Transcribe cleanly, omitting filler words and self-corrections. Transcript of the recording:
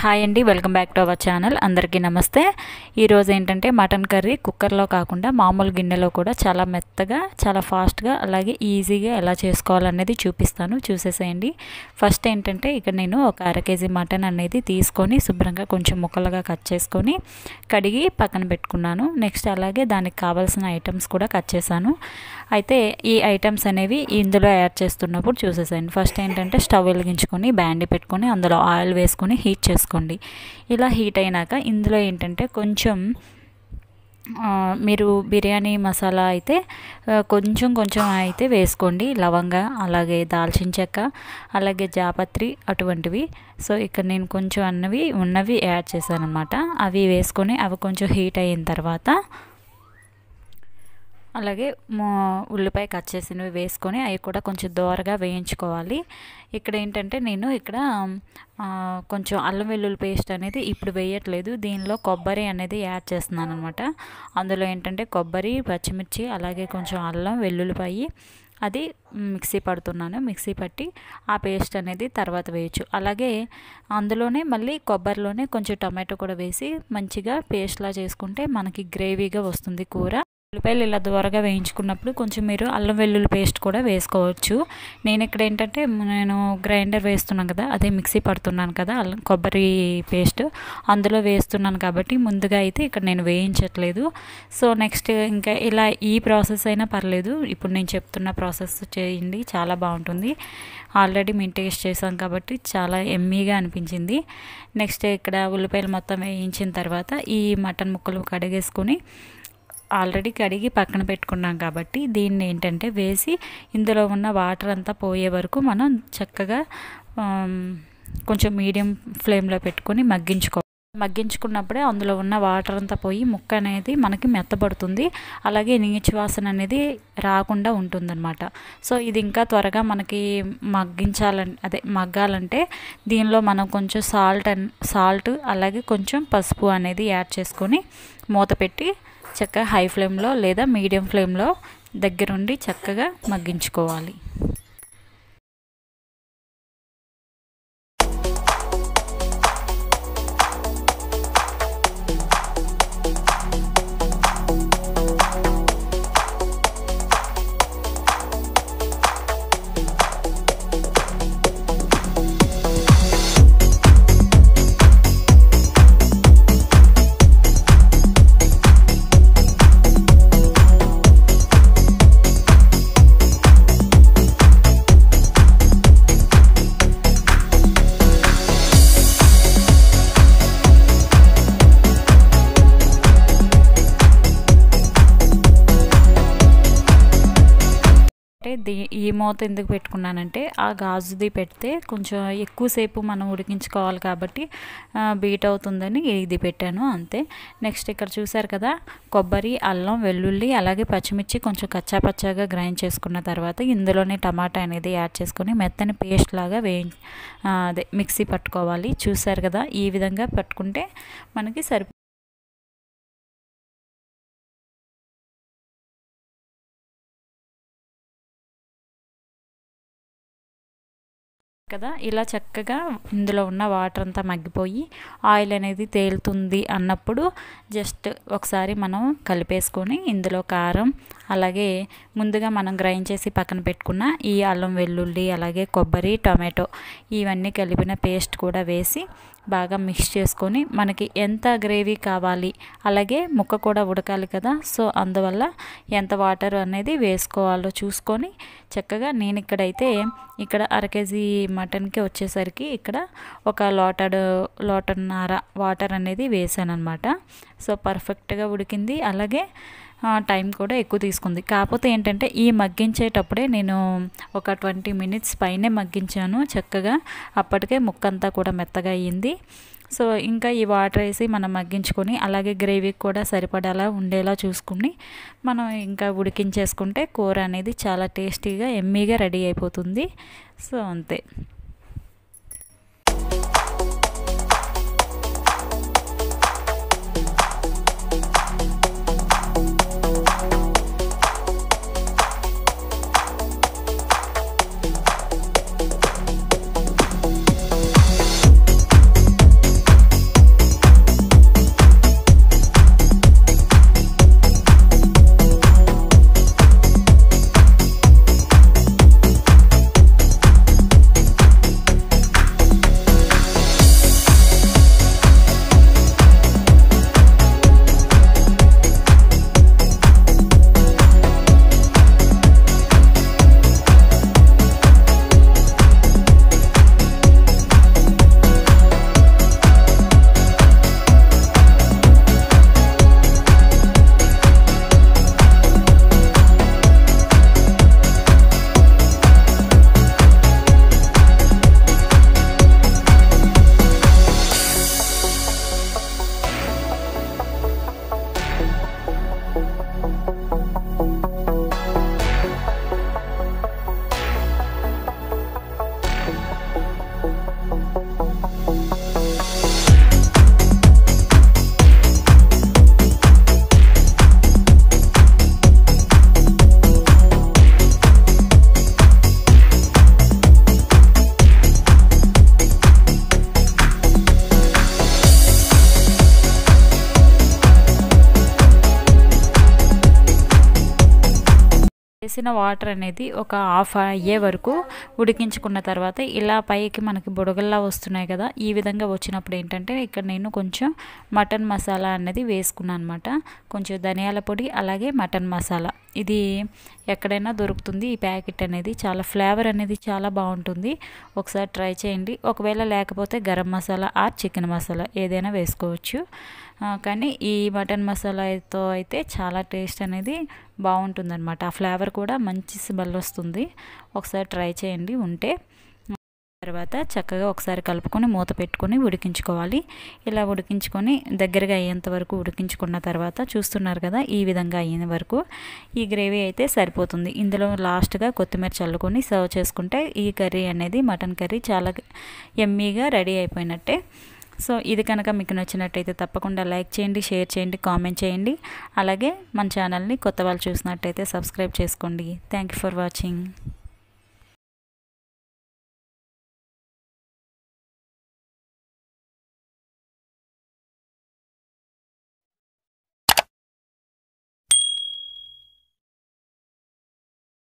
Hi అండి, welcome back to our channel. అందరికీ నమస్తే. ఈరోజు ఏంటంటే మటన్ కర్రీ కుక్కర్లో కాకుండా మామూలు గిన్నెలో కూడా చాలా మెత్తగా, చాలా ఫాస్ట్గా, అలాగే ఈజీగా ఎలా చేసుకోవాలనేది చూపిస్తాను, చూసేసేయండి. ఫస్ట్ ఏంటంటే ఇక్కడ నేను ఒక అర కేజీ మటన్ అనేది తీసుకొని శుభ్రంగా కొంచెం ముక్కలుగా కట్ చేసుకొని కడిగి పక్కన పెట్టుకున్నాను. నెక్స్ట్ అలాగే దానికి కావాల్సిన ఐటమ్స్ కూడా కట్ చేశాను. అయితే ఈ ఐటమ్స్ అనేవి ఇందులో యాడ్ చేస్తున్నప్పుడు చూసేసేయండి. ఫస్ట్ ఏంటంటే స్టవ్ వెలిగించుకొని బ్యాండి పెట్టుకొని అందులో ఆయిల్ వేసుకొని హీట్ చేసుకోండి. ఇలా హీట్ అయినాక ఇందులో ఏంటంటే కొంచెం మీరు బిర్యానీ మసాలా అయితే కొంచెం అయితే వేసుకోండి. లవంగ, అలాగే దాల్చిన చెక్క, అలాగే జాపత్రి అటువంటివి. సో ఇక్కడ నేను కొంచెం ఉన్నవి యాడ్ చేశాను అనమాట. అవి వేసుకొని అవి కొంచెం హీట్ అయిన తర్వాత అలాగే ఉల్లిపాయ కట్ చేసినవి వేసుకొని అవి కూడా కొంచెం దోరగా వేయించుకోవాలి. ఇక్కడ ఏంటంటే నేను కొంచెం అల్లం వెల్లుల్లి పేస్ట్ అనేది ఇప్పుడు వేయట్లేదు, దీనిలో కొబ్బరి అనేది యాడ్ చేస్తున్నాను అనమాట. అందులో ఏంటంటే కొబ్బరి, పచ్చిమిర్చి, అలాగే కొంచెం అల్లం వెల్లుల్లిపాయి అది మిక్సీ పడుతున్నాను. మిక్సీ పట్టి ఆ పేస్ట్ అనేది తర్వాత వేయచ్చు. అలాగే అందులోనే మళ్ళీ కొబ్బరిలోనే కొంచెం టమాటో కూడా వేసి మంచిగా పేస్ట్లా చేసుకుంటే మనకి గ్రేవీగా వస్తుంది కూర. ఉల్లిపాయలు ఇలా దూరగా వేయించుకున్నప్పుడు కొంచెం మీరు అల్లం వెల్లుల్లి పేస్ట్ కూడా వేసుకోవచ్చు. నేను ఇక్కడ ఏంటంటే గ్రైండర్ వేస్తున్నాను కదా, అదే మిక్సీ పడుతున్నాను కదా కొబ్బరి పేస్ట్, అందులో వేస్తున్నాను కాబట్టి ముందుగా అయితే ఇక్కడ నేను వేయించట్లేదు. సో నెక్స్ట్ ఇంకా ఇలా ఈ ప్రాసెస్ అయినా పర్లేదు, ఇప్పుడు నేను చెప్తున్న ప్రాసెస్ చేయండి, చాలా బాగుంటుంది. ఆల్రెడీ మేము టేస్ట్ చేసాం కాబట్టి చాలా ఎమ్మీగా అనిపించింది. నెక్స్ట్ ఇక్కడ ఉల్లిపాయలు మొత్తం వేయించిన తర్వాత ఈ మటన్ ముక్కలు కడిగేసుకొని ఆల్రెడీ కడిగి పక్కన పెట్టుకున్నాం కాబట్టి దీన్ని ఏంటంటే వేసి ఇందులో ఉన్న వాటర్ అంతా పోయే వరకు మనం చక్కగా కొంచెం మీడియం ఫ్లేమ్లో పెట్టుకొని మగ్గించుకున్నప్పుడే అందులో ఉన్న వాటర్ అంతా పోయి ముక్క అనేది మనకి మెత్తబడుతుంది. అలాగే నీచు వాసన అనేది రాకుండా ఉంటుందన్నమాట. సో ఇది ఇంకా త్వరగా మనకి మగ్గాలంటే దీనిలో మనం కొంచెం సాల్ట్ అలాగే కొంచెం పసుపు అనేది యాడ్ చేసుకొని మూత పెట్టి చక్కగా హై ఫ్లేమ్లో లేదా మీడియం ఫ్లేమ్లో దగ్గరుండి చక్కగా మగ్గించుకోవాలి. ఈ మూత ఎందుకు పెట్టుకున్నానంటే ఆ గాజుది పెడితే కొంచెం ఎక్కువసేపు మనం ఉడికించుకోవాలి కాబట్టి బీట్ అవుతుందని ఇది పెట్టాను, అంతే. నెక్స్ట్ ఇక్కడ చూసారు కదా, కొబ్బరి, అల్లం, వెల్లుల్లి అలాగే పచ్చిమిర్చి కొంచెం కచ్చాపచ్చాగా గ్రైండ్ చేసుకున్న తర్వాత ఇందులోనే టమాటా అనేది యాడ్ చేసుకొని మెత్తని పేస్ట్ లాగా మిక్సీ పట్టుకోవాలి. చూసారు కదా, ఈ విధంగా పట్టుకుంటే మనకి కదా. ఇలా చక్కగా ఇందులో ఉన్న వాటర్ అంతా మగ్గిపోయి ఆయిల్ అనేది తేలుతుంది అన్నప్పుడు జస్ట్ ఒకసారి మనం కలిపేసుకొని ఇందులో కారం, అలాగే ముందుగా మనం గ్రైండ్ చేసి పక్కన పెట్టుకున్న ఈ అల్లం వెల్లుల్లి అలాగే కొబ్బరి, టమాటో ఇవన్నీ కలిపిన పేస్ట్ కూడా వేసి బాగా మిక్స్ చేసుకొని మనకి ఎంత గ్రేవీ కావాలి, అలాగే ముక్క కూడా ఉడకాలి కదా, సో అందువల్ల ఎంత వాటర్ అనేది వేసుకోవాలో చూసుకొని చక్కగా నేను ఇక్కడ అర కేజీ మటన్కి వచ్చేసరికి ఇక్కడ ఒక లోటన్నర వాటర్ అనేది వేసాను అనమాట. సో పర్ఫెక్ట్గా ఉడికింది, అలాగే టైం కూడా ఎక్కువ తీసుకుంది. కాకపోతే ఏంటంటే ఈ మగ్గించేటప్పుడే నేను ఒక 20 మినిట్స్ పైనే మగ్గించాను చక్కగా, అప్పటికే ముక్క అంతా కూడా మెత్తగా అయ్యింది. సో ఇంకా ఈ వాటర్ వేసి మనం మగ్గించుకొని అలాగే గ్రేవీకి కూడా సరిపడేలా ఉండేలా చూసుకుని మనం ఇంకా ఉడికించేసుకుంటే కూర అనేది చాలా టేస్టీగా ఎమ్మీగా రెడీ అయిపోతుంది. సో అంతే. వేసిన వాటర్ అనేది ఒక హాఫ్ అయ్యే వరకు ఉడికించుకున్న తర్వాత ఇలా పైకి మనకి బుడగల్లా వస్తున్నాయి కదా, ఈ విధంగా వచ్చినప్పుడు ఏంటంటే ఇక్కడ నేను కొంచెం మటన్ మసాలా అనేది వేసుకున్నాను అనమాట. కొంచెం ధనియాల పొడి అలాగే మటన్ మసాలా, ఇది ఎక్కడైనా దొరుకుతుంది ఈ ప్యాకెట్ అనేది. చాలా ఫ్లేవర్ అనేది చాలా బాగుంటుంది, ఒకసారి ట్రై చేయండి. ఒకవేళ లేకపోతే గరం మసాలా ఆర్ చికెన్ మసాలా ఏదైనా వేసుకోవచ్చు. కానీ ఈ మటన్ మసాలాతో అయితే చాలా టేస్ట్ అనేది బాగుంటుందన్నమాట. ఆ ఫ్లేవర్ కూడా మంచి స్మెల్ వస్తుంది. ఒకసారి ట్రై చేయండి ఉంటే. తర్వాత చక్కగా ఒకసారి కలుపుకొని మూత పెట్టుకొని ఉడికించుకోవాలి. ఇలా ఉడికించుకొని దగ్గరగా అయ్యేంత వరకు ఉడికించుకున్న తర్వాత చూస్తున్నారు కదా, ఈ విధంగా అయిన వరకు ఈ గ్రేవీ అయితే సరిపోతుంది. ఇందులో లాస్ట్గా కొత్తిమీర చల్లుకొని సర్వ్ చేసుకుంటే ఈ కర్రీ అనేది, మటన్ కర్రీ చాలా యమ్మీగా రెడీ అయిపోయినట్టే. సో ఇది కనుక మీకు నచ్చినట్టయితే తప్పకుండా లైక్ చేయండి, షేర్ చేయండి, కామెంట్ చేయండి. అలాగే మన ఛానల్ని కొత్త వాళ్ళు చూసినట్టయితే సబ్స్క్రైబ్ చేసుకోండి. Thank you for watching.